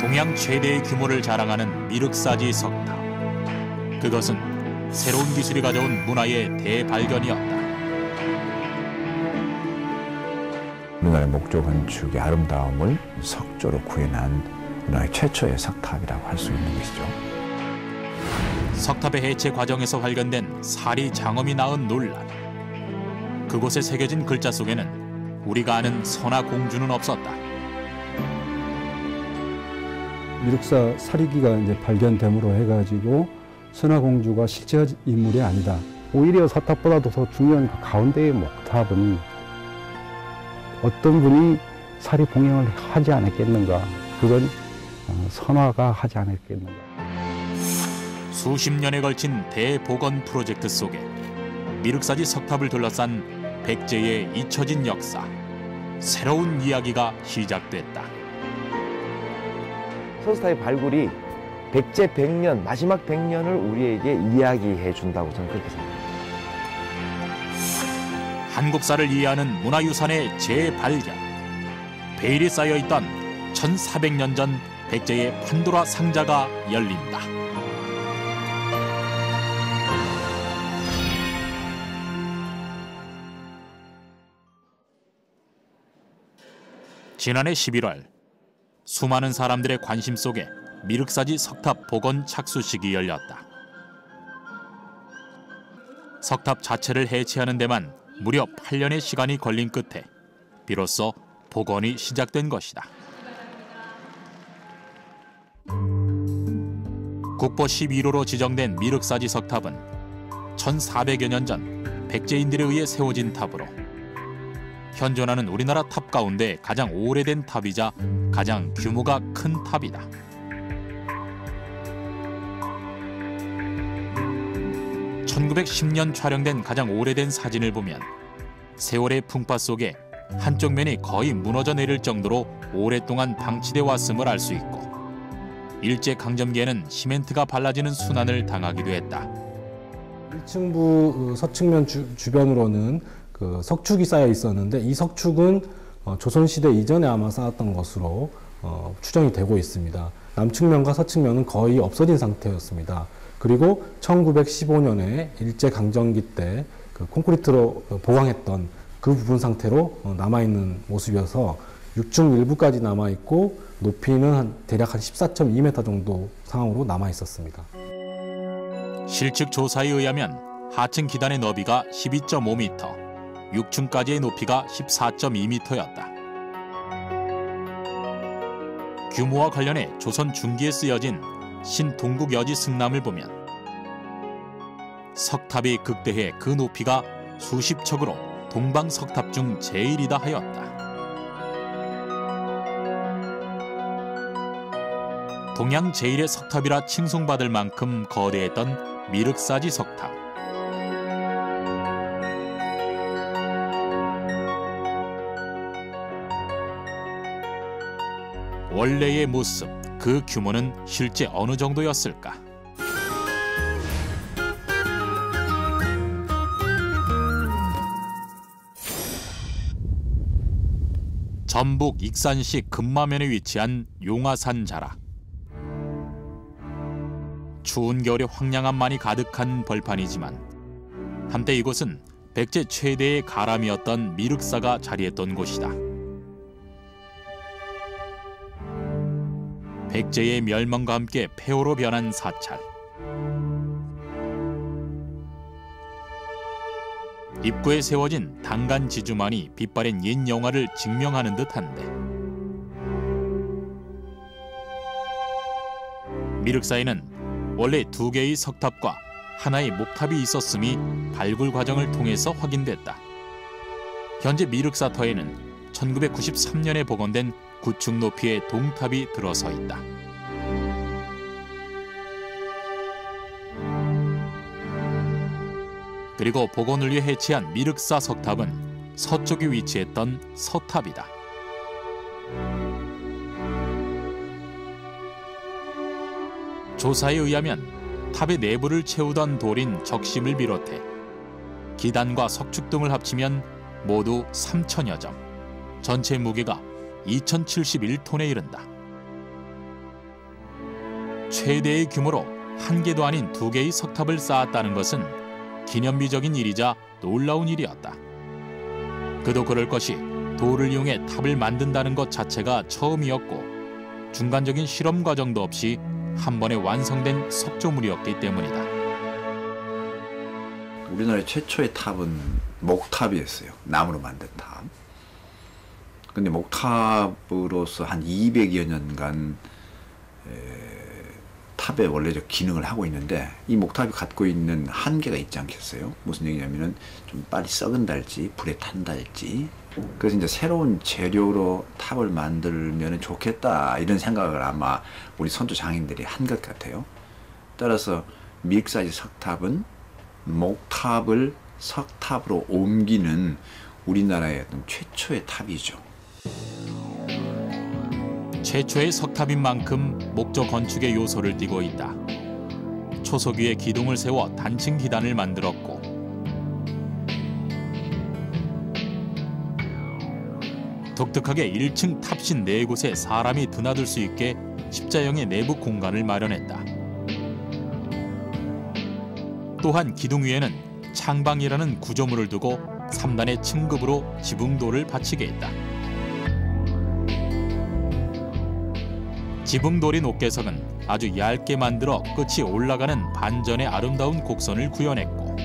동양 최대의 규모를 자랑하는 미륵사지 석탑. 그것은 새로운 기술이 가져온 문화의 대발견이었다. 우리나라의 목조 건축의 아름다움을 석조로 구현한 우리나라 최초의 석탑이라고 할 수 있는 것이죠. 석탑의 해체 과정에서 발견된 사리 장엄이 낳은 논란. 그곳에 새겨진 글자 속에는 우리가 아는 선화공주는 없었다. 미륵사 사리기가 이제 발견됨으로 해가지고 선화공주가 실제 인물이 아니다. 오히려 석탑보다도 더 중요한 그 가운데의 목탑은 어떤 분이 사리 봉행을 하지 않았겠는가. 그건 선화가 하지 않았겠는가. 수십 년에 걸친 대복원 프로젝트 속에 미륵사지 석탑을 둘러싼 백제의 잊혀진 역사, 새로운 이야기가 시작됐다. 석탑의 발굴이 백제 100년, 마지막 100년을 우리에게 이야기해 준다고 저는 그렇게 생각합니다. 한국사를 이해하는 문화유산의 재발견. 베일이 쌓여있던 1400년 전 백제의 판도라 상자가 열린다. 지난해 11월, 수많은 사람들의 관심 속에 미륵사지 석탑 복원 착수식이 열렸다. 석탑 자체를 해체하는 데만 무려 8년의 시간이 걸린 끝에 비로소 복원이 시작된 것이다. 국보 11호로 지정된 미륵사지 석탑은 1400여 년 전 백제인들에 의해 세워진 탑으로 현존하는 우리나라 탑 가운데 가장 오래된 탑이자 가장 규모가 큰 탑이다. (1910년) 촬영된 가장 오래된 사진을 보면 세월의 풍파 속에 한쪽 면이 거의 무너져 내릴 정도로 오랫동안 방치돼 왔음을 알 수 있고, 일제강점기에는 시멘트가 발라지는 순환을 당하기도 했다. 1층부 서측면 주변으로는 석축이 쌓여 있었는데, 이 석축은 조선시대 이전에 아마 쌓았던 것으로 추정이 되고 있습니다. 남측면과 서측면은 거의 없어진 상태였습니다. 그리고 1915년에 일제강점기 때 콘크리트로 보강했던 그 부분 상태로 남아있는 모습이어서 6층 일부까지 남아있고 높이는 대략 한 14.2m 정도 상황으로 남아있었습니다. 실측 조사에 의하면 하층 기단의 너비가 12.5m, 6층까지의 높이가 14.2m였다. 규모와 관련해 조선 중기에 쓰여진 신동국여지 승남을 보면 석탑이 극대해 그 높이가 수십 척으로 동방석탑 중 제일이다 하였다. 동양 제1의 석탑이라 칭송받을 만큼 거대했던 미륵사지 석탑. 원래의 모습, 그 규모는 실제 어느 정도였을까? 전북 익산시 금마면에 위치한 용화산 자락. 추운 겨울에 황량함만이 가득한 벌판이지만 한때 이곳은 백제 최대의 가람이었던 미륵사가 자리했던 곳이다. 백제의 멸망과 함께 폐허로 변한 사찰. 입구에 세워진 당간 지주만이 빛바랜 옛 영화를 증명하는 듯한데, 미륵사에는 원래 2개의 석탑과 하나의 목탑이 있었음이 발굴 과정을 통해서 확인됐다. 현재 미륵사터에는 1993년에 복원된 9층 높이의 동탑이 들어서 있다. 그리고 복원을 위해 해체한 미륵사 석탑은 서쪽에 위치했던 서탑이다. 조사에 의하면 탑의 내부를 채우던 돌인 적심을 비롯해 기단과 석축 등을 합치면 모두 3,000여 점, 전체 무게가 2,071톤에 이른다. 최대의 규모로 한 개도 아닌 2개의 석탑을 쌓았다는 것은 기념비적인 일이자 놀라운 일이었다. 그도 그럴 것이 돌을 이용해 탑을 만든다는 것 자체가 처음이었고 중간적인 실험 과정도 없이 한 번에 완성된 석조물이었기 때문이다. 우리나라의 최초의 탑은 목탑이었어요. 나무로 만든 탑. 근데 목탑으로서 한 200여 년간 탑의 원래적 기능을 하고 있는데 이 목탑이 갖고 있는 한계가 있지 않겠어요? 무슨 얘기냐면은 좀 빨리 썩은달지 불에 탄달지. 그래서 이제 새로운 재료로 탑을 만들면 좋겠다 이런 생각을 아마 우리 선조 장인들이 한 것 같아요. 따라서 미륵사지 석탑은 목탑을 석탑으로 옮기는 우리나라의 어떤 최초의 탑이죠. 최초의 석탑인 만큼 목조 건축의 요소를 띠고 있다. 초석 위에 기둥을 세워 단층 기단을 만들었고 독특하게 1층 탑신 4곳에 사람이 드나들 수 있게 십자형의 내부 공간을 마련했다. 또한 기둥 위에는 창방이라는 구조물을 두고 3단의 층급으로 지붕돌을 받치게 했다. 지붕돌이 높게석은 아주 얇게 만들어 끝이 올라가는 반전의 아름다운 곡선을 구현했고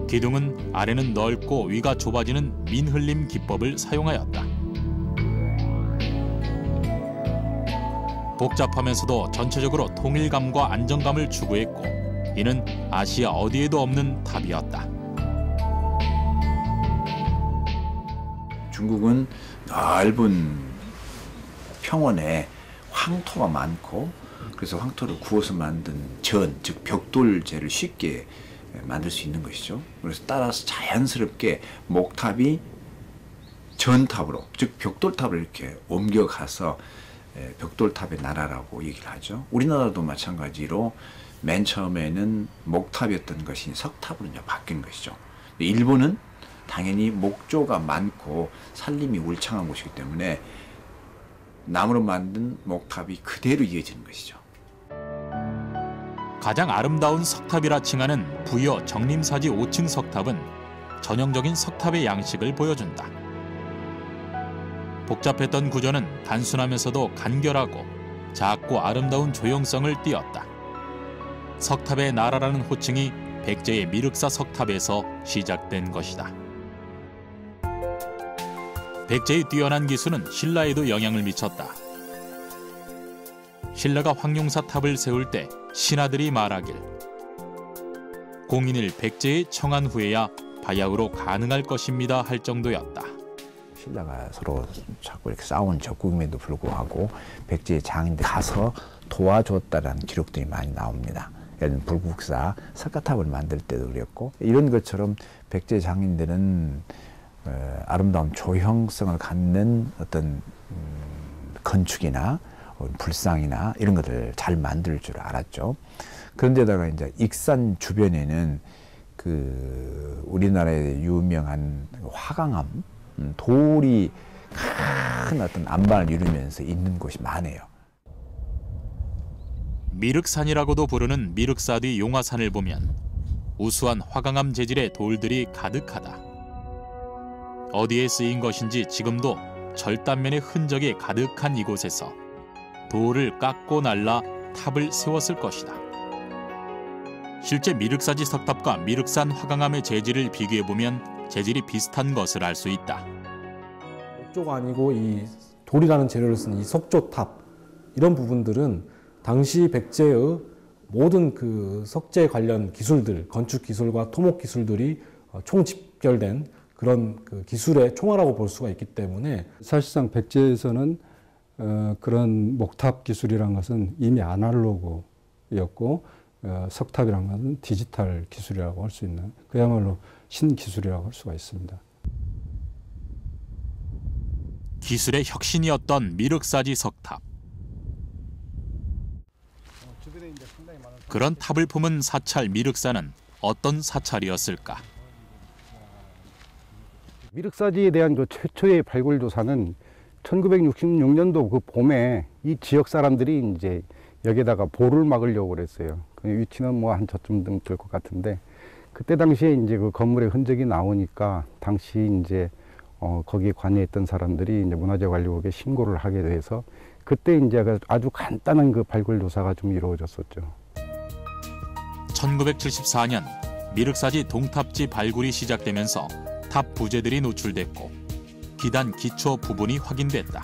기둥은 아래는 넓고 위가 좁아지는 민흘림 기법을 사용하였다. 복잡하면서도 전체적으로 통일감과 안정감을 추구했고 이는 아시아 어디에도 없는 탑이었다. 중국은 넓은 평원에 황토가 많고 그래서 황토를 구워서 만든 전, 즉 벽돌재를 쉽게 만들 수 있는 것이죠. 그래서 따라서 자연스럽게 목탑이 전탑으로, 즉 벽돌탑을 이렇게 옮겨가서 벽돌탑의 나라라고 얘기를 하죠. 우리나라도 마찬가지로 맨 처음에는 목탑이었던 것이 석탑으로 이제 바뀐 것이죠. 일본은 당연히 목조가 많고 산림이 울창한 곳이기 때문에 나무로 만든 목탑이 그대로 이어지는 것이죠. 가장 아름다운 석탑이라 칭하는 부여 정림사지 5층 석탑은 전형적인 석탑의 양식을 보여준다. 복잡했던 구조는 단순하면서도 간결하고 작고 아름다운 조형성을 띠었다. 석탑의 나라라는 호칭이 백제의 미륵사 석탑에서 시작된 것이다. 백제의 뛰어난 기술은 신라에도 영향을 미쳤다. 신라가 황룡사 탑을 세울 때 신하들이 말하길 공인을 백제에 청한 후에야 바야흐로 가능할 것입니다 할 정도였다. 신라가 서로 자꾸 이렇게 싸운 적국임에도 불구하고 백제의 장인들 가서 도와줬다라는 기록들이 많이 나옵니다. 예를 들면 불국사 석가탑을 만들 때도 그랬고 이런 것처럼 백제 장인들은 아름다운 조형성을 갖는 어떤 건축이나 불상이나 이런 것들을 잘 만들 줄 알았죠. 그런데다가 이제 익산 주변에는 그 우리나라의 유명한 화강암, 돌이 큰 어떤 안반을 이루면서 있는 곳이 많아요. 미륵산이라고도 부르는 미륵사 뒤 용화산을 보면 우수한 화강암 재질의 돌들이 가득하다. 어디에 쓰인 것인지 지금도 절단면의 흔적이 가득한 이곳에서 돌을 깎고 날라 탑을 세웠을 것이다. 실제 미륵사지 석탑과 미륵산 화강암의 재질을 비교해보면 재질이 비슷한 것을 알 수 있다. 목조가 아니고 이 돌이라는 재료를 쓴 이 석조탑 이런 부분들은 당시 백제의 모든 그 석재 관련 기술들, 건축 기술과 토목 기술들이 총집결된 그런 그 기술의 총화라고 볼 수가 있기 때문에 사실상 백제에서는 그런 목탑 기술이란 것은 이미 아날로그였고 석탑이란 것은 디지털 기술이라고 할 수 있는 그야말로 신기술이라고 할 수가 있습니다. 기술의 혁신이었던 미륵사지 석탑. 그런 탑을 품은 사찰 미륵사는 어떤 사찰이었을까? 미륵사지에 대한 그 최초의 발굴 조사는 1966년도 그 봄에 이 지역 사람들이 이제 여기에다가 보를 막으려고 그랬어요. 그 위치는 뭐 한 저쯤 될 것 같은데, 그때 당시에 이제 그 건물의 흔적이 나오니까 당시 이제 거기에 관여했던 사람들이 이제 문화재관리국에 신고를 하게 돼서 그때 이제 아주 간단한 그 발굴 조사가 좀 이루어졌었죠. 1974년 미륵사지 동탑지 발굴이 시작되면서 탑 부재들이 노출됐고 기단 기초 부분이 확인됐다.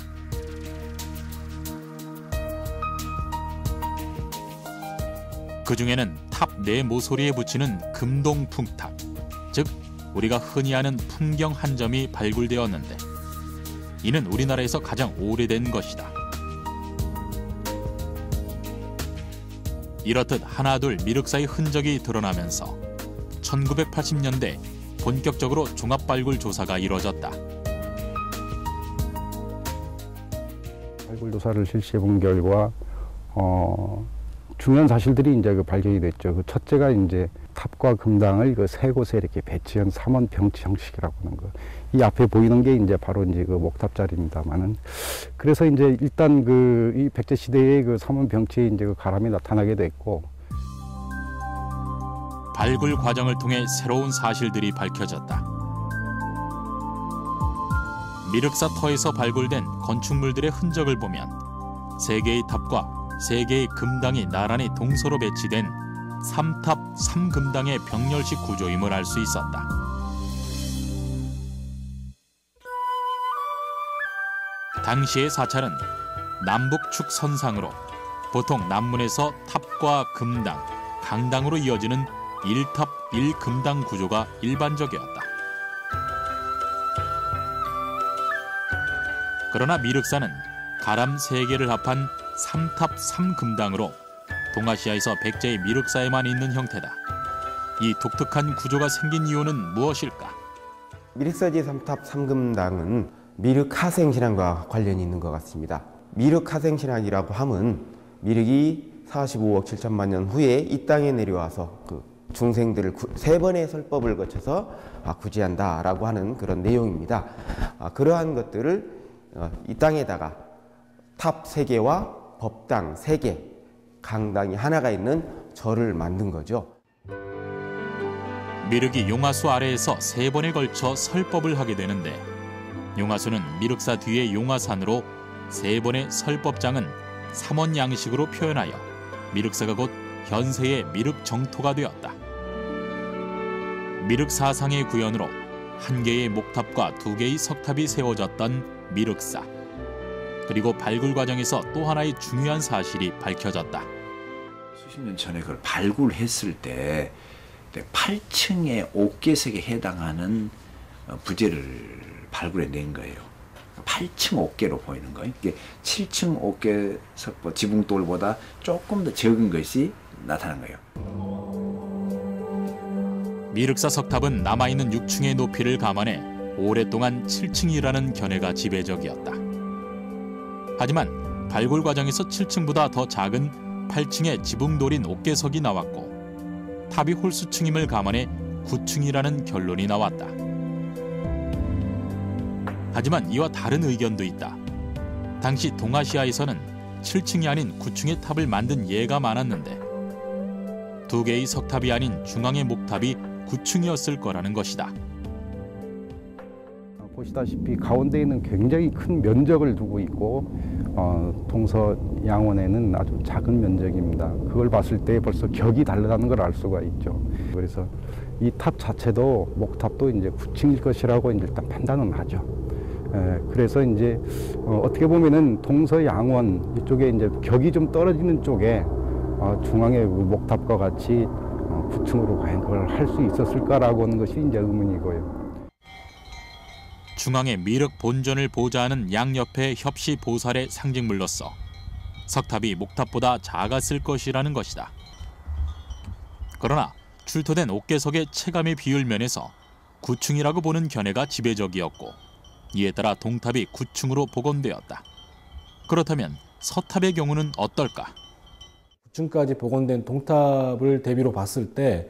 그 중에는 탑 내 모서리에 붙이는 금동 풍탑, 즉 우리가 흔히 아는 풍경 한 점이 발굴되었는데 이는 우리나라에서 가장 오래된 것이다. 이렇듯 하나둘 미륵사의 흔적이 드러나면서 1980년대 본격적으로 종합발굴 조사가 이뤄졌다. 발굴 조사를 실시해 본 결과 중요한 사실들이 이제 발견이 됐죠. 그 첫째가 이제 탑과 금당을 그 세 곳에 이렇게 배치한 삼원 병치 형식이라고 하는 거. 이 앞에 보이는 게 이제 바로 이제 그 목탑 자리입니다만은, 그래서 이제 일단 그 이 백제 시대의 그 삼원 병치에 이제 그 가람이 나타나게 됐고, 발굴 과정을 통해 새로운 사실들이 밝혀졌다. 미륵사 터에서 발굴된 건축물들의 흔적을 보면 세 개의 탑과 세 개의 금당이 나란히 동서로 배치된 삼탑 삼금당의 병렬식 구조임을 알 수 있었다. 당시의 사찰은 남북축 선상으로 보통 남문에서 탑과 금당, 강당으로 이어지는 1탑 1금당 구조가 일반적이었다. 그러나 미륵사는 가람 3개를 합한 3탑 3금당으로 동아시아에서 백제의 미륵사에만 있는 형태다. 이 독특한 구조가 생긴 이유는 무엇일까? 미륵사지 3탑 3금당은 미륵하생신앙과 관련이 있는 것 같습니다. 미륵하생신앙이라고 함은 미륵이 45억 7천만 년 후에 이 땅에 내려와서 그 중생들을 3번의 설법을 거쳐서 구제한다라고 하는 그런 내용입니다. 그러한 것들을 이 땅에다가 탑 3개와 법당 3개, 강당이 하나가 있는 절을 만든 거죠. 미륵이 용화수 아래에서 3번에 걸쳐 설법을 하게 되는데 용화수는 미륵사 뒤의 용화산으로 3번의 설법장은 삼원 양식으로 표현하여 미륵사가 곧 현세의 미륵 정토가 되었다. 미륵 사상의 구현으로 1개의 목탑과 2개의 석탑이 세워졌던 미륵사. 그리고 발굴 과정에서 또 하나의 중요한 사실이 밝혀졌다. 수십 년 전에 그걸 발굴했을 때 8층의 옥계석에 해당하는 부재를 발굴해낸 거예요. 8층 옥계로 보이는 거예요. 이게 7층 옥계석 지붕돌보다 조금 더 적은 것이 나타난 거예요. 미륵사 석탑은 남아있는 6층의 높이를 감안해 오랫동안 7층이라는 견해가 지배적이었다. 하지만 발굴 과정에서 7층보다 더 작은 8층의 지붕돌인 옥계석이 나왔고 탑이 홀수층임을 감안해 9층이라는 결론이 나왔다. 하지만 이와 다른 의견도 있다. 당시 동아시아에서는 7층이 아닌 9층의 탑을 만든 예가 많았는데 2개의 석탑이 아닌 중앙의 목탑이 9층이었을 거라는 것이다. 보시다시피 가운데 있는 굉장히 큰 면적을 두고 있고 동서양원에는 아주 작은 면적입니다. 그걸 봤을 때 벌써 격이 다르다는 걸 알 수가 있죠. 그래서 이 탑 자체도 목탑도 이제 9층일 것이라고 이제 일단 판단은 하죠. 그래서 이제 어떻게 보면은 동서양원 이쪽에 이제 격이 좀 떨어지는 쪽에 중앙의 목탑과 같이 9층으로 과연 그걸 할 수 있었을까라고 하는 것이 이제 의문이고요. 중앙의 미륵 본전을 보좌하는 양옆의 협시 보살의 상징물로서 석탑이 목탑보다 작았을 것이라는 것이다. 그러나 출토된 옥계석의 체감의 비율 면에서 9층이라고 보는 견해가 지배적이었고 이에 따라 동탑이 9층으로 복원되었다. 그렇다면 서탑의 경우는 어떨까? 9층까지 복원된 동탑을 대비로 봤을 때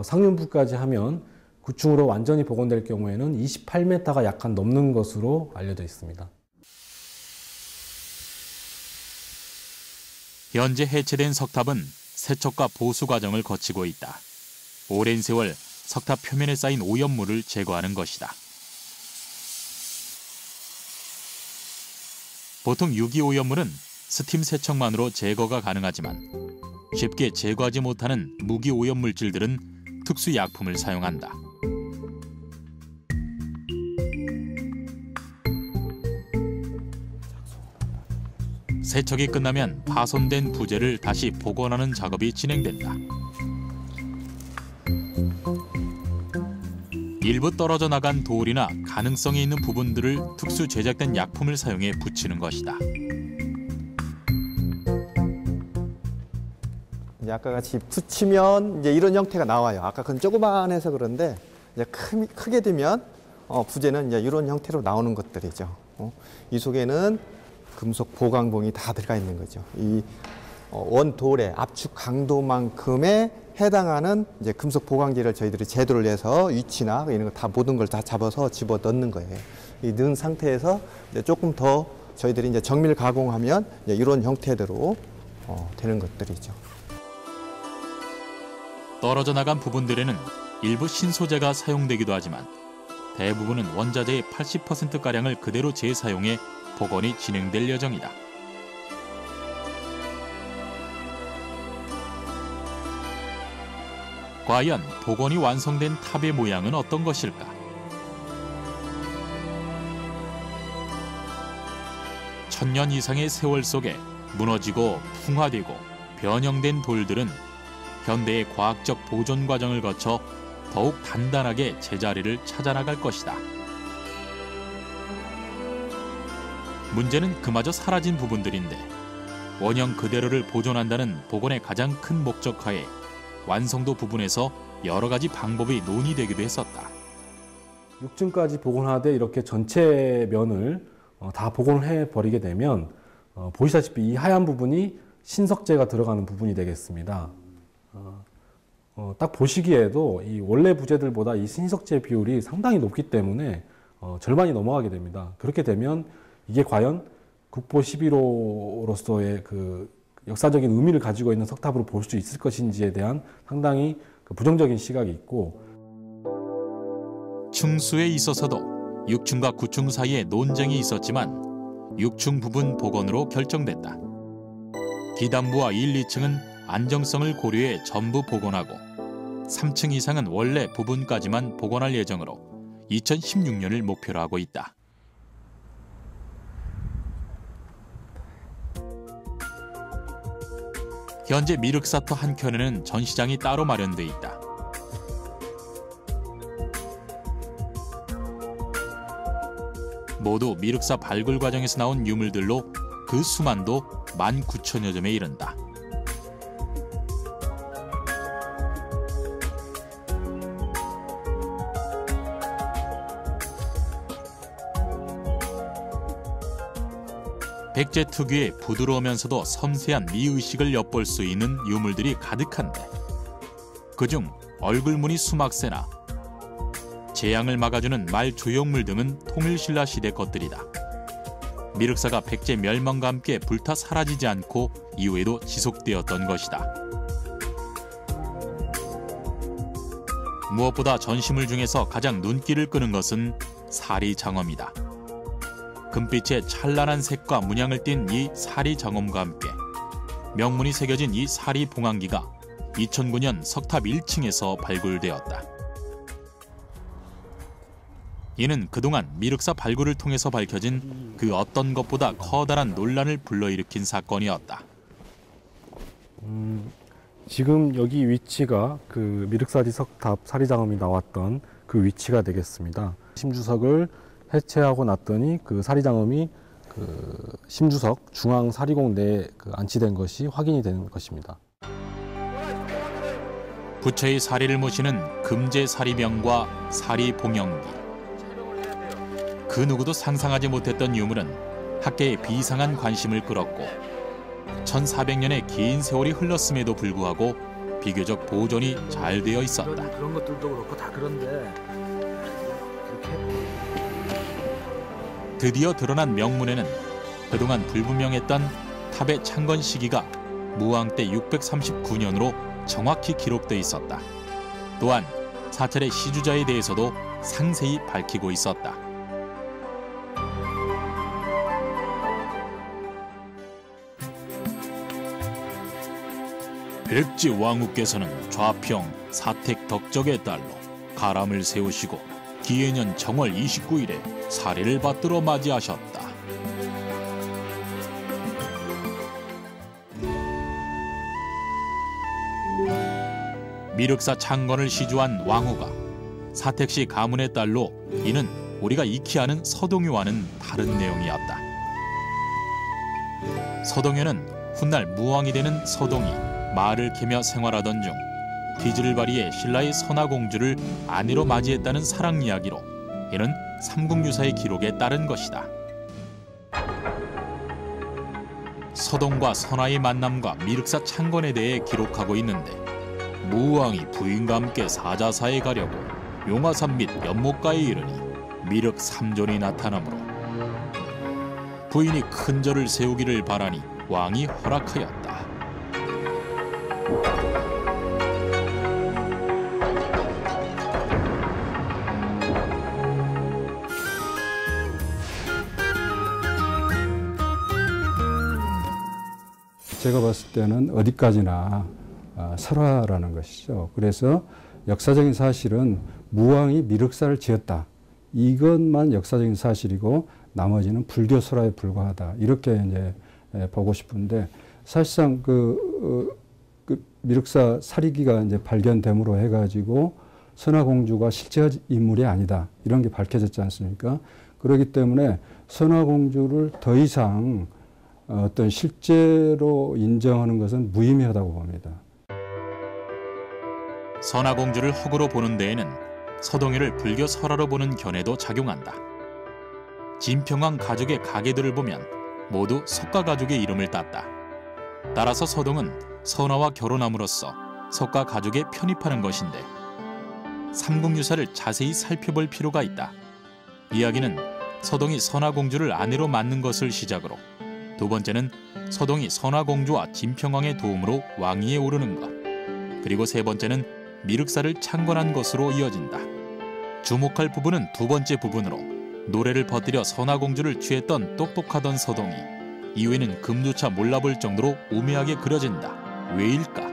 상륜부까지 하면 9층으로 완전히 복원될 경우에는 28m가 약간 넘는 것으로 알려져 있습니다. 현재 해체된 석탑은 세척과 보수 과정을 거치고 있다. 오랜 세월 석탑 표면에 쌓인 오염물을 제거하는 것이다. 보통 유기오염물은 스팀 세척만으로 제거가 가능하지만 쉽게 제거하지 못하는 무기오염물질들은 특수 약품을 사용한다. 세척이 끝나면 파손된 부재를 다시 복원하는 작업이 진행된다. 일부 떨어져 나간 돌이나 가능성이 있는 부분들을 특수 제작된 약품을 사용해 붙이는 것이다. 이제 아까 같이 붙이면 이제 이런 형태가 나와요. 아까 그건 조그만해서 그런데 이제 크게 되면 부재는 이제 이런 형태로 나오는 것들이죠. 이 속에는 금속 보강봉이 다 들어가 있는 거죠. 이 원돌의 압축 강도만큼에 해당하는 이제 금속 보강제를 저희들이 제도를 내서 위치나 이런 거 다 모든 걸 다 잡아서 집어 넣는 거예요. 이 넣은 상태에서 이제 조금 더 저희들이 이제 정밀 가공하면 이제 이런 형태대로 되는 것들이죠. 떨어져 나간 부분들에는 일부 신소재가 사용되기도 하지만 대부분은 원자재의 80%가량을 그대로 재사용해 복원이 진행될 예정이다. 과연 복원이 완성된 탑의 모양은 어떤 것일까? 천년 이상의 세월 속에 무너지고 풍화되고 변형된 돌들은 현대의 과학적 보존 과정을 거쳐 더욱 단단하게 제자리를 찾아나갈 것이다. 문제는 그마저 사라진 부분들인데 원형 그대로를 보존한다는 복원의 가장 큰 목적하에 완성도 부분에서 여러 가지 방법이 논의되기도 했었다. 6층까지 복원하되 이렇게 전체 면을 다 복원을 해버리게 되면 보시다시피 이 하얀 부분이 신석재가 들어가는 부분이 되겠습니다. 딱 보시기에도 이 원래 부재들보다 이 신석재 비율이 상당히 높기 때문에 절반이 넘어가게 됩니다. 그렇게 되면 이게 과연 국보 11호로서의 그 역사적인 의미를 가지고 있는 석탑으로 볼 수 있을 것인지에 대한 상당히 부정적인 시각이 있고, 층수에 있어서도 6층과 9층 사이에 논쟁이 있었지만 6층 부분 복원으로 결정됐다. 기단부와 1, 2층은 안정성을 고려해 전부 복원하고 3층 이상은 원래 부분까지만 복원할 예정으로 2016년을 목표로 하고 있다. 현재 미륵사터 한 켠에는 전시장이 따로 마련돼 있다. 모두 미륵사 발굴 과정에서 나온 유물들로 그 수만도 19,000여 점에 이른다. 백제 특유의 부드러우면서도 섬세한 미의식을 엿볼 수 있는 유물들이 가득한데 그중 얼굴무늬 수막새나 재앙을 막아주는 말 조형물 등은 통일신라 시대 것들이다. 미륵사가 백제 멸망과 함께 불타 사라지지 않고 이후에도 지속되었던 것이다. 무엇보다 전시물 중에서 가장 눈길을 끄는 것은 사리장엄이다. 금빛의 찬란한 색과 문양을 띤 이 사리장엄과 함께 명문이 새겨진 이 사리봉황기가 2009년 석탑 1층에서 발굴되었다. 이는 그동안 미륵사 발굴을 통해서 밝혀진 그 어떤 것보다 커다란 논란을 불러일으킨 사건이었다. 지금 여기 위치가 그 미륵사지 석탑 사리장엄이 나왔던 그 위치가 되겠습니다. 심주석을 해체하고 났더니 그 사리장엄이 그 심주석 중앙 사리공 내에 안치된 것이 확인이 되는 것입니다. 부처의 사리를 모시는 금제 사리병과 사리봉영기. 그 누구도 상상하지 못했던 유물은 학계의 비상한 관심을 끌었고 1400년의 긴 세월이 흘렀음에도 불구하고 비교적 보존이 잘 되어 있었다. 그런 것들도 그렇고 다 그런데 드디어 드러난 명문에는 그동안 불분명했던 탑의 창건 시기가 무왕 때 639년으로 정확히 기록돼 있었다. 또한 사찰의 시주자에 대해서도 상세히 밝히고 있었다. 백제 왕후께서는 좌평 사택 덕적의 딸로 가람을 세우시고 기해년 정월 29일에 사례를 받들어 맞이하셨다. 미륵사 창건을 시주한 왕후가 사택시 가문의 딸로 이는 우리가 익히 아는 서동요와는 다른 내용이었다. 서동요는 훗날 무왕이 되는 서동이 말을 캐며 생활하던 중 기질을 발휘해 신라의 선화공주를 아내로 맞이했다는 사랑 이야기로 이는 삼국유사의 기록에 따른 것이다. 서동과 선화의 만남과 미륵사 창건에 대해 기록하고 있는데 무왕이 부인과 함께 사자사에 가려고 용화산 및 연못가에 이르니 미륵 3존이 나타나므로 부인이 큰 절을 세우기를 바라니 왕이 허락하였다. 제가 봤을 때는 어디까지나 설화라는 것이죠. 그래서 역사적인 사실은 무왕이 미륵사를 지었다. 이것만 역사적인 사실이고 나머지는 불교 설화에 불과하다. 이렇게 이제 보고 싶은데 사실상 그 미륵사 사리기가 이제 발견됨으로 해가지고 선화공주가 실제 인물이 아니다. 이런 게 밝혀졌지 않습니까? 그렇기 때문에 선화공주를 더 이상 어떤 실제로 인정하는 것은 무의미하다고 봅니다. 선화공주를 흙으로 보는 데에는 서동요를 불교 설화로 보는 견해도 작용한다. 진평왕 가족의 가계들을 보면 모두 석가 가족의 이름을 땄다. 따라서 서동은 선화와 결혼함으로써 석가 가족에 편입하는 것인데 삼국유사를 자세히 살펴볼 필요가 있다. 이야기는 서동이 선화공주를 아내로 맞는 것을 시작으로 두 번째는 서동이 선화공주와 진평왕의 도움으로 왕위에 오르는 것, 그리고 세 번째는 미륵사를 창건한 것으로 이어진다. 주목할 부분은 두 번째 부분으로 노래를 퍼뜨려 선화공주를 취했던 똑똑하던 서동이 이후에는 금조차 몰라볼 정도로 우매하게 그려진다. 왜일까?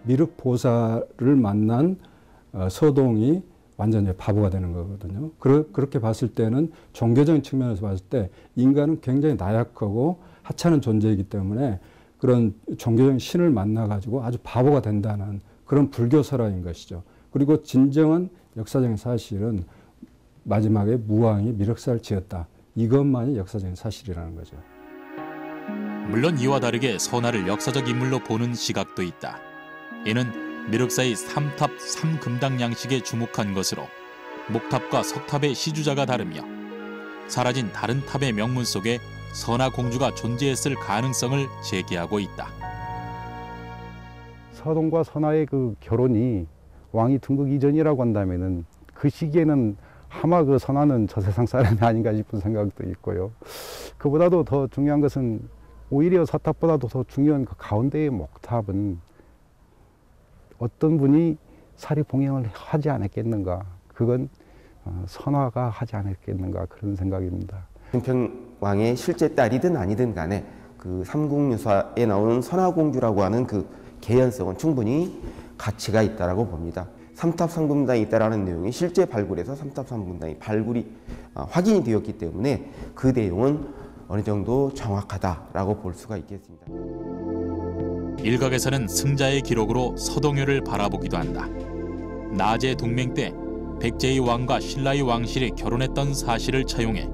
미륵보살을 만난 서동이 완전히 바보가 되는 거거든요. 그렇게 봤을 때는 종교적인 측면에서 봤을 때 인간은 굉장히 나약하고 하찮은 존재이기 때문에 그런 종교적인 신을 만나가지고 아주 바보가 된다는 그런 불교 설화인 것이죠. 그리고 진정한 역사적인 사실은 마지막에 무왕이 미륵사를 지었다. 이것만이 역사적인 사실이라는 거죠. 물론 이와 다르게 선화를 역사적 인물로 보는 시각도 있다. 이는 미륵사의 삼탑 삼금당 양식에 주목한 것으로 목탑과 석탑의 시주자가 다르며 사라진 다른 탑의 명문 속에 선화공주가 존재했을 가능성을 제기하고 있다. 서동과 선화의 그 결혼이 왕이 등극 이전이라고 한다면은 그 시기에는 아마 그 선화는 저 세상 사람이 아닌가 싶은 생각도 있고요. 그보다도 더 중요한 것은 오히려 서탑보다도 더 중요한 그 가운데의 목탑은 어떤 분이 사리 봉행을 하지 않았겠는가. 그건 선화가 하지 않았겠는가 그런 생각입니다. 진평왕의 실제 딸이든 아니든 간에 그 삼국유사에 나오는 선화공주라고 하는 그 개연성은 충분히 가치가 있다라고 봅니다. 삼탑 삼금당이 있다라는 내용이 실제 발굴에서 삼탑 삼금당이 발굴이 확인이 되었기 때문에 그 내용은 어느 정도 정확하다라고 볼 수가 있겠습니다. 일각에서는 승자의 기록으로 서동요를 바라보기도 한다. 나제 동맹 때 백제의 왕과 신라의 왕실이 결혼했던 사실을 차용해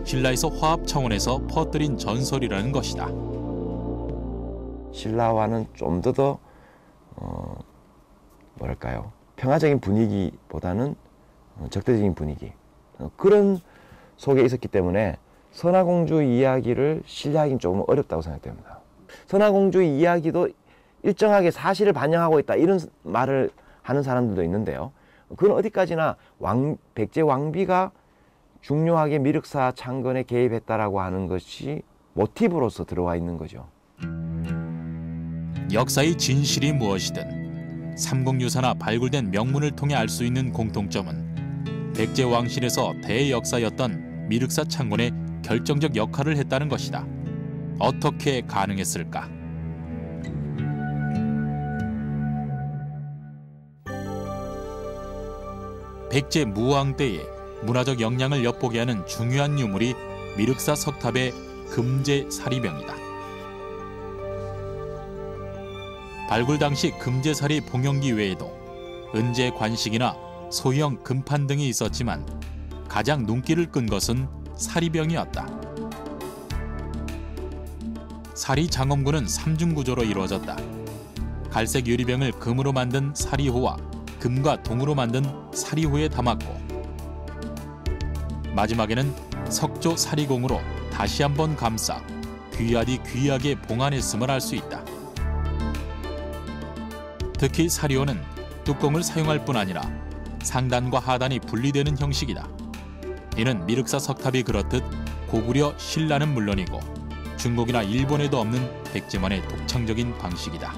신라에서 화합 차원에서 퍼뜨린 전설이라는 것이다. 신라와는 좀 더 뭐랄까요? 평화적인 분위기보다는 적대적인 분위기 그런 속에 있었기 때문에 선화공주 이야기를 신뢰하기는 조금 어렵다고 생각됩니다. 선화공주 이야기도 일정하게 사실을 반영하고 있다 이런 말을 하는 사람들도 있는데요. 그건 어디까지나 백제 왕비가 중요하게 미륵사 창건에 개입했다라고 하는 것이 모티브로서 들어와 있는 거죠. 역사의 진실이 무엇이든 삼국유사나 발굴된 명문을 통해 알 수 있는 공통점은 백제 왕실에서 대역사였던 미륵사 창건에 결정적 역할을 했다는 것이다. 어떻게 가능했을까? 백제 무왕 때에 문화적 역량을 엿보게 하는 중요한 유물이 미륵사 석탑의 금제 사리병이다. 발굴 당시 금제 사리 봉용기 외에도 은제 관식이나 소형 금판 등이 있었지만 가장 눈길을 끈 것은 사리병이었다. 사리 장엄구는 삼중구조로 이루어졌다. 갈색 유리병을 금으로 만든 사리호와 금과 동으로 만든 사리호에 담았고 마지막에는 석조 사리공으로 다시 한번 감싸 귀하디 귀하게 봉안했음을 알 수 있다. 특히 사리호는 뚜껑을 사용할 뿐 아니라 상단과 하단이 분리되는 형식이다. 이는 미륵사 석탑이 그렇듯 고구려 신라는 물론이고 중국이나 일본에도 없는 백제만의 독창적인 방식이다.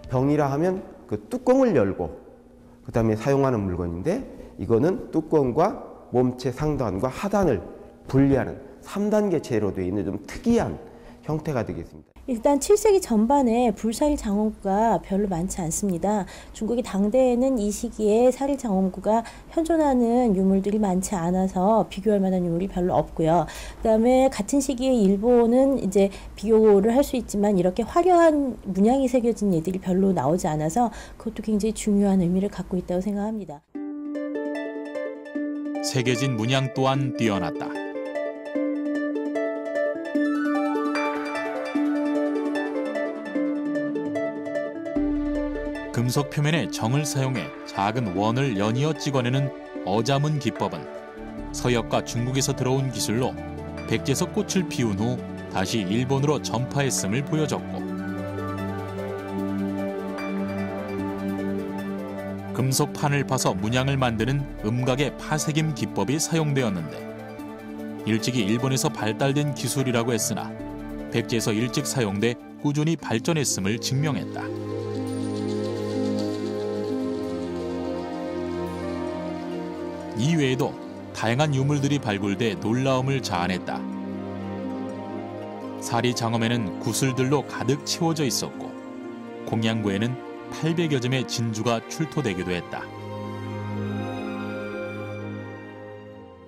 병이라 하면 그 뚜껑을 열고 그 다음에 사용하는 물건인데 이거는 뚜껑과 몸체 상단과 하단을 분리하는 3단계 재로 되어 있는 좀 특이한 형태가 되겠습니다. 일단 7세기 전반에 불사리 장엄구가 별로 많지 않습니다. 중국이 당대에는 이 시기에 사리 장엄구가 현존하는 유물들이 많지 않아서 비교할 만한 유물이 별로 없고요. 그다음에 같은 시기에 일본은 이제 비교를 할 수 있지만 이렇게 화려한 문양이 새겨진 예들이 별로 나오지 않아서 그것도 굉장히 중요한 의미를 갖고 있다고 생각합니다. 새겨진 문양 또한 뛰어났다. 금속 표면에 정을 사용해 작은 원을 연이어 찍어내는 어자문 기법은 서역과 중국에서 들어온 기술로 백제에서 꽃을 피운 후 다시 일본으로 전파했음을 보여줬고 금속 판을 파서 문양을 만드는 음각의 파새김 기법이 사용되었는데 일찍이 일본에서 발달된 기술이라고 했으나 백제에서 일찍 사용돼 꾸준히 발전했음을 증명했다. 이 외에도 다양한 유물들이 발굴돼 놀라움을 자아냈다. 사리 장엄에는 구슬들로 가득 채워져 있었고 공양구에는 800여 점의 진주가 출토되기도 했다.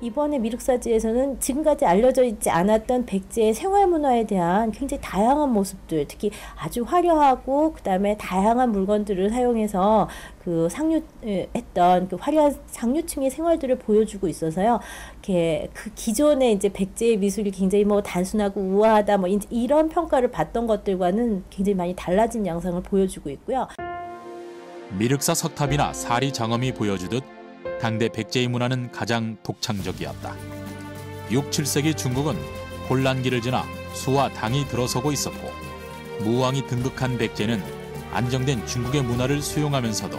이번에 미륵사지에서는 지금까지 알려져 있지 않았던 백제의 생활문화에 대한 굉장히 다양한 모습들, 특히 아주 화려하고 그다음에 다양한 물건들을 사용해서 그 상류했던 그 화려한 상류층의 생활들을 보여주고 있어서요. 이렇게 그 기존의 이제 백제의 미술이 굉장히 뭐 단순하고 우아하다 뭐 이런 평가를 받던 것들과는 굉장히 많이 달라진 양상을 보여주고 있고요. 미륵사 석탑이나 사리 장엄이 보여주듯 당대 백제의 문화는 가장 독창적이었다. 6, 7세기 중국은 혼란기를 지나 수와 당이 들어서고 있었고 무왕이 등극한 백제는 안정된 중국의 문화를 수용하면서도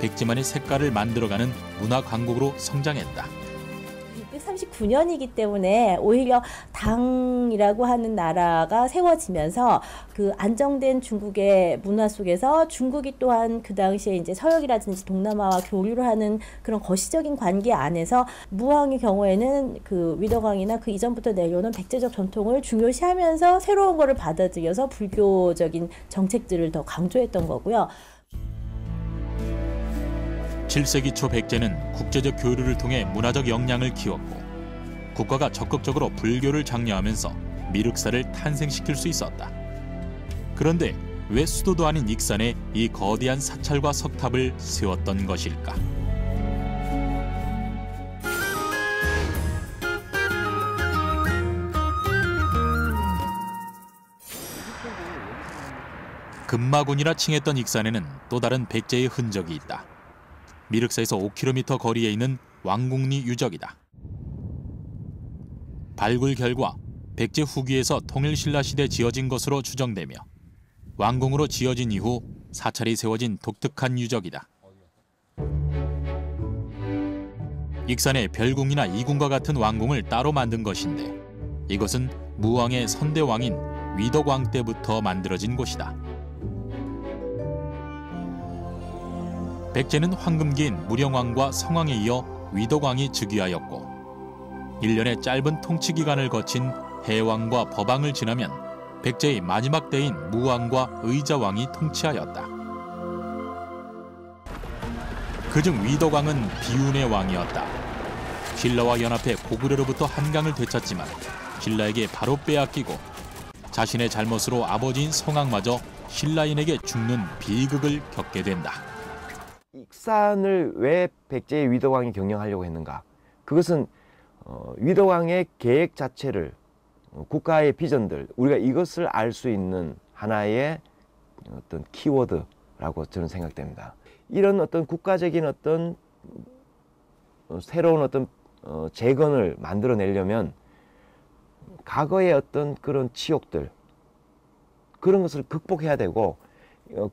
백제만의 색깔을 만들어가는 문화 강국으로 성장했다. 639년이기 때문에 오히려 당이라고 하는 나라가 세워지면서 그 안정된 중국의 문화 속에서 중국이 또한 그 당시에 이제 서역이라든지 동남아와 교류를 하는 그런 거시적인 관계 안에서 무왕의 경우에는 그 위덕왕이나 그 이전부터 내려오는 백제적 전통을 중요시하면서 새로운 거를 받아들여서 불교적인 정책들을 더 강조했던 거고요. 7세기 초 백제는 국제적 교류를 통해 문화적 역량을 키웠고 국가가 적극적으로 불교를 장려하면서 미륵사를 탄생시킬 수 있었다. 그런데 왜 수도도 아닌 익산에 이 거대한 사찰과 석탑을 세웠던 것일까? 금마군이라 칭했던 익산에는 또 다른 백제의 흔적이 있다. 미륵사에서 5km 거리에 있는 왕궁리 유적이다. 발굴 결과 백제 후기에서 통일신라 시대 지어진 것으로 추정되며 왕궁으로 지어진 이후 사찰이 세워진 독특한 유적이다. 익산의 별궁이나 이궁과 같은 왕궁을 따로 만든 것인데 이것은 무왕의 선대왕인 위덕왕 때부터 만들어진 곳이다. 백제는 황금기인 무령왕과 성왕에 이어 위덕왕이 즉위하였고 1년의 짧은 통치 기간을 거친 해왕과 법왕을 지나면 백제의 마지막 때인 무왕과 의자왕이 통치하였다. 그중 위덕왕은 비운의 왕이었다. 신라와 연합해 고구려로부터 한강을 되찾지만 신라에게 바로 빼앗기고 자신의 잘못으로 아버지인 성왕마저 신라인에게 죽는 비극을 겪게 된다. 익산을 왜 백제의 위덕왕이 경영하려고 했는가? 그것은 위덕왕의 계획 자체를 국가의 비전들, 우리가 이것을 알 수 있는 하나의 어떤 키워드라고 저는 생각됩니다. 이런 어떤 국가적인 어떤 새로운 어떤 재건을 만들어내려면 과거의 어떤 그런 치욕들, 그런 것을 극복해야 되고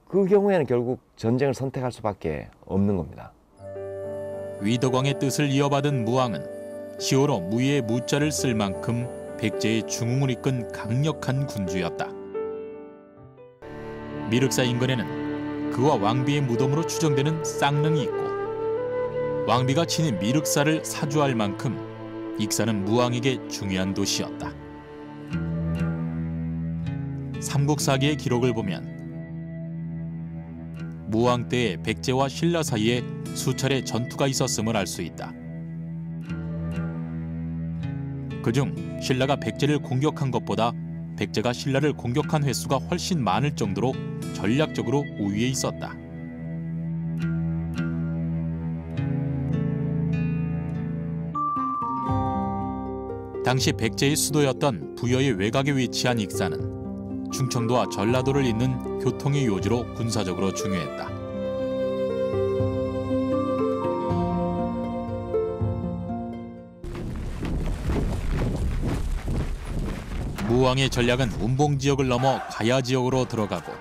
그 경우에는 결국 전쟁을 선택할 수밖에 없는 겁니다. 위덕왕의 뜻을 이어받은 무왕은 시호로 무의 무자를 쓸 만큼 백제의 중흥을 이끈 강력한 군주였다. 미륵사 인근에는 그와 왕비의 무덤으로 추정되는 쌍릉이 있고 왕비가 지닌 미륵사를 사주할 만큼 익산은 무왕에게 중요한 도시였다. 삼국사기의 기록을 보면 무왕 때의 백제와 신라 사이에 수차례 전투가 있었음을 알 수 있다. 그중 신라가 백제를 공격한 것보다 백제가 신라를 공격한 횟수가 훨씬 많을 정도로 전략적으로 우위에 있었다. 당시 백제의 수도였던 부여의 외곽에 위치한 익산은 충청도와 전라도를 잇는 교통의 요지로 군사적으로 중요했다. 무왕의 전략은 운봉 지역을 넘어 가야 지역으로 들어가고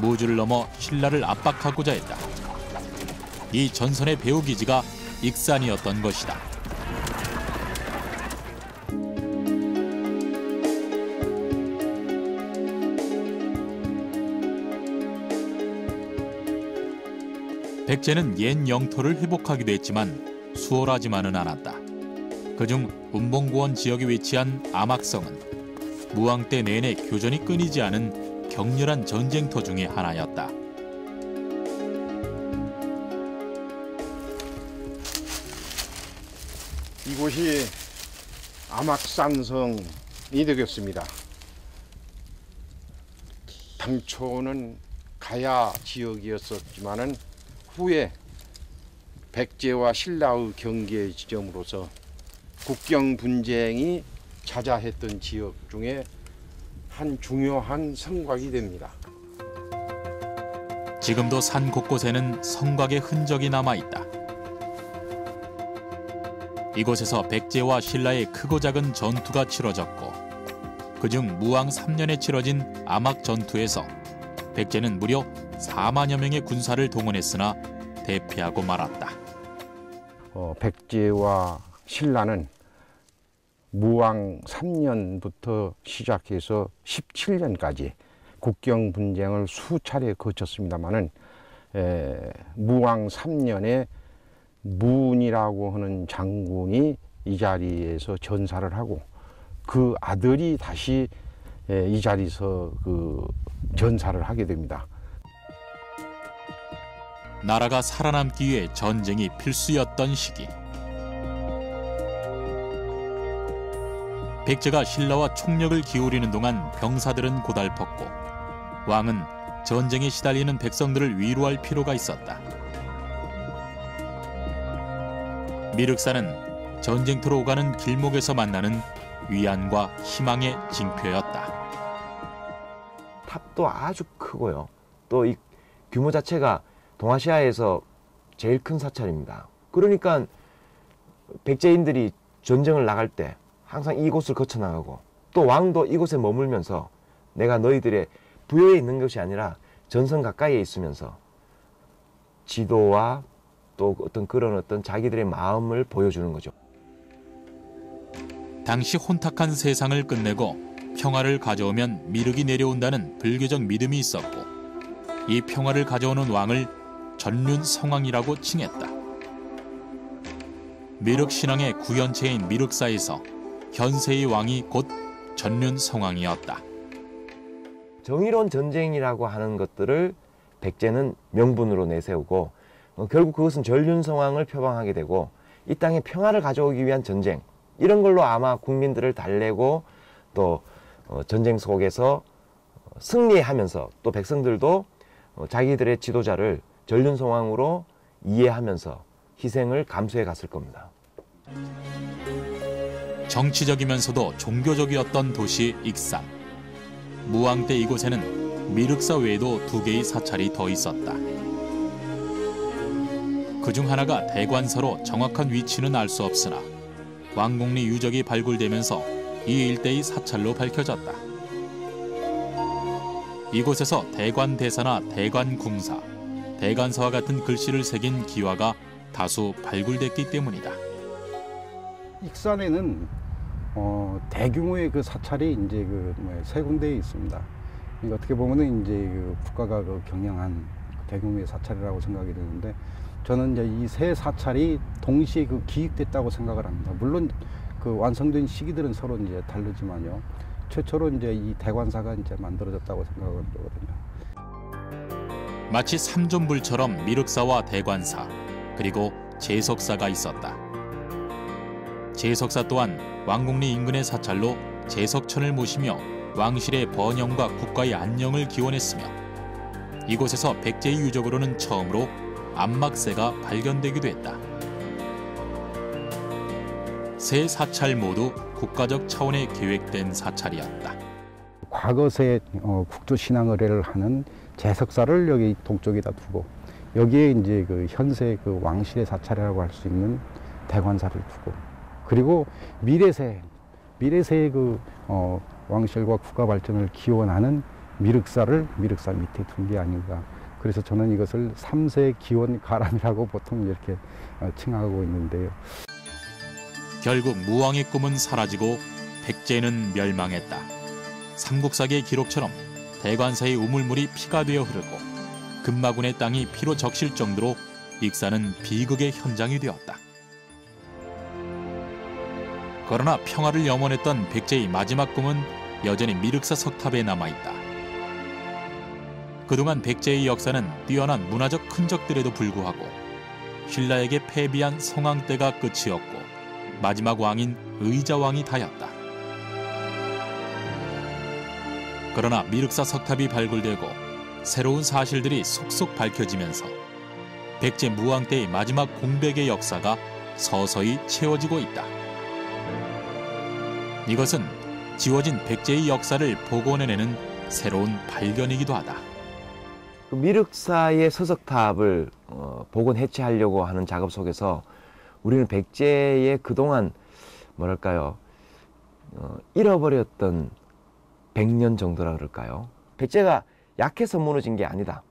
무주를 넘어 신라를 압박하고자 했다. 이 전선의 배후 기지가 익산이었던 것이다. 백제는 옛 영토를 회복하기도 했지만 수월하지만은 않았다. 그중 운봉구원 지역에 위치한 암악성은 무왕 때 내내 교전이 끊이지 않은 격렬한 전쟁터 중의 하나였다. 이곳이 암악산성이 되겠습니다. 당초는 가야 지역이었었지만은 후에 백제와 신라의 경계 지점으로서 국경 분쟁이 자자했던 지역 중에 한 중요한 성곽이 됩니다. 지금도 산 곳곳에는 성곽의 흔적이 남아있다. 이곳에서 백제와 신라의 크고 작은 전투가 치러졌고 그중 무왕 3년에 치러진 암악 전투에서 백제는 무려 4만여 명의 군사를 동원했으나 대패하고 말았다. 백제와 신라는 무왕 3년부터 시작해서 17년까지 국경 분쟁을 수차례 거쳤습니다마는 무왕 3년에 문이라고 하는 장군이 이 자리에서 전사를 하고 그 아들이 다시 이 자리에서 그 전사를 하게 됩니다. 나라가 살아남기 위해 전쟁이 필수였던 시기. 백제가 신라와 총력을 기울이는 동안 병사들은 고달펐고 왕은 전쟁에 시달리는 백성들을 위로할 필요가 있었다. 미륵산은 전쟁터로 오가는 길목에서 만나는 위안과 희망의 징표였다. 탑도 아주 크고요. 또 이 규모 자체가 동아시아에서 제일 큰 사찰입니다. 그러니까 백제인들이 전쟁을 나갈 때 항상 이곳을 거쳐 나가고 또 왕도 이곳에 머물면서 내가 너희들의 부여에 있는 것이 아니라 전선 가까이에 있으면서 지도와 또 어떤 그런 어떤 자기들의 마음을 보여주는 거죠. 당시 혼탁한 세상을 끝내고 평화를 가져오면 미륵이 내려온다는 불교적 믿음이 있었고 이 평화를 가져오는 왕을 전륜성왕이라고 칭했다. 미륵 신앙의 구현체인 미륵사에서 현세의 왕이 곧 전륜성왕이었다. 정의로운 전쟁이라고 하는 것들을 백제는 명분으로 내세우고 결국 그것은 전륜성왕을 표방하게 되고 이 땅에 평화를 가져오기 위한 전쟁, 이런 걸로 아마 국민들을 달래고 또 전쟁 속에서 승리하면서 또 백성들도 자기들의 지도자를 전륜성왕으로 이해하면서 희생을 감수해 갔을 겁니다. 정치적이면서도 종교적이었던 도시 익산. 무왕 때 이곳에는 미륵사 외에도 2개의 사찰이 더 있었다. 그중 하나가 대관사로 정확한 위치는 알 수 없으나 왕곡리 유적이 발굴되면서 이 일대의 사찰로 밝혀졌다. 이곳에서 대관대사나 대관궁사, 대관사와 같은 글씨를 새긴 기와가 다수 발굴됐기 때문이다. 익산에는 대규모의 그 사찰이 이제 세 군데에 있습니다. 그러니까 어떻게 보면은 이제 국가가 경영한 대규모의 사찰이라고 생각이 되는데, 저는 이제 이 세 사찰이 동시에 기획됐다고 생각을 합니다. 물론 그 완성된 시기들은 서로 이제 다르지만요. 최초로 이제 이 대관사가 이제 만들어졌다고 생각을 하거든요. 마치 삼존불처럼 미륵사와 대관사, 그리고 제석사가 있었다. 제석사 또한 왕곡리 인근의 사찰로 제석천을 모시며 왕실의 번영과 국가의 안녕을 기원했으며 이곳에서 백제의 유적으로는 처음으로 안막새가 발견되기도 했다. 세 사찰 모두 국가적 차원의 계획된 사찰이었다. 과거세 국조신앙 의례를 하는 제석사를 여기 동쪽에다 두고 여기에 이제 현세 왕실의 사찰이라고 할 수 있는 대관사를 두고, 그리고 미래세의 왕실과 국가 발전을 기원하는 미륵사를 미륵사 밑에 둔 게 아닌가. 그래서 저는 이것을 3세 기원 가람이라고 보통 이렇게 칭하고 있는데요. 결국 무왕의 꿈은 사라지고 백제는 멸망했다. 삼국사기의 기록처럼 대관사의 우물물이 피가 되어 흐르고 금마군의 땅이 피로 적실 정도로 익산은 비극의 현장이 되었다. 그러나 평화를 염원했던 백제의 마지막 꿈은 여전히 미륵사 석탑에 남아있다. 그동안 백제의 역사는 뛰어난 문화적 흔적들에도 불구하고 신라에게 패비한 성왕 때가 끝이었고 마지막 왕인 의자왕이 다였다. 그러나 미륵사 석탑이 발굴되고 새로운 사실들이 속속 밝혀지면서 백제 무왕 때의 마지막 공백의 역사가 서서히 채워지고 있다. 이것은 지워진 백제의 역사를 복원해내는 새로운 발견이기도 하다. 미륵사의 서석탑을 복원 해체하려고 하는 작업 속에서 우리는 백제의 그동안 뭐랄까요, 잃어버렸던 100년 정도라 그럴까요? 백제가 약해서 무너진 게 아니다.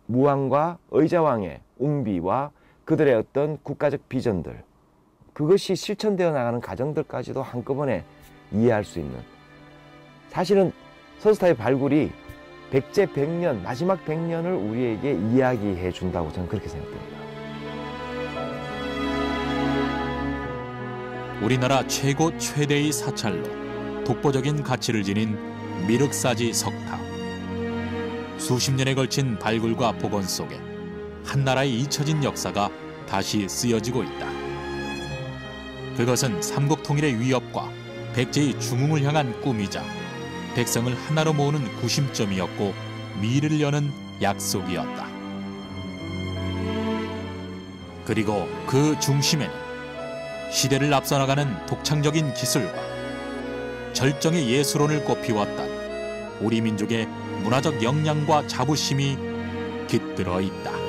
무왕과 의자왕의 웅비와 그들의 어떤 국가적 비전들, 그것이 실천되어 나가는 과정들까지도 한꺼번에 이해할 수 있는, 사실은 서석탑의 발굴이 백제 100년, 마지막 100년을 우리에게 이야기해 준다고 저는 그렇게 생각됩니다. 우리나라 최고 최대의 사찰로 독보적인 가치를 지닌 미륵사지 석탑. 수십 년에 걸친 발굴과 복원 속에 한 나라의 잊혀진 역사가 다시 쓰여지고 있다. 그것은 삼국 통일의 위협과 백제의 중흥을 향한 꿈이자 백성을 하나로 모으는 구심점이었고 미래를 여는 약속이었다. 그리고 그 중심에는 시대를 앞서 나가는 독창적인 기술과 절정의 예술론을 꽃피웠던 우리 민족의 문화적 역량과 자부심이 깃들어 있다.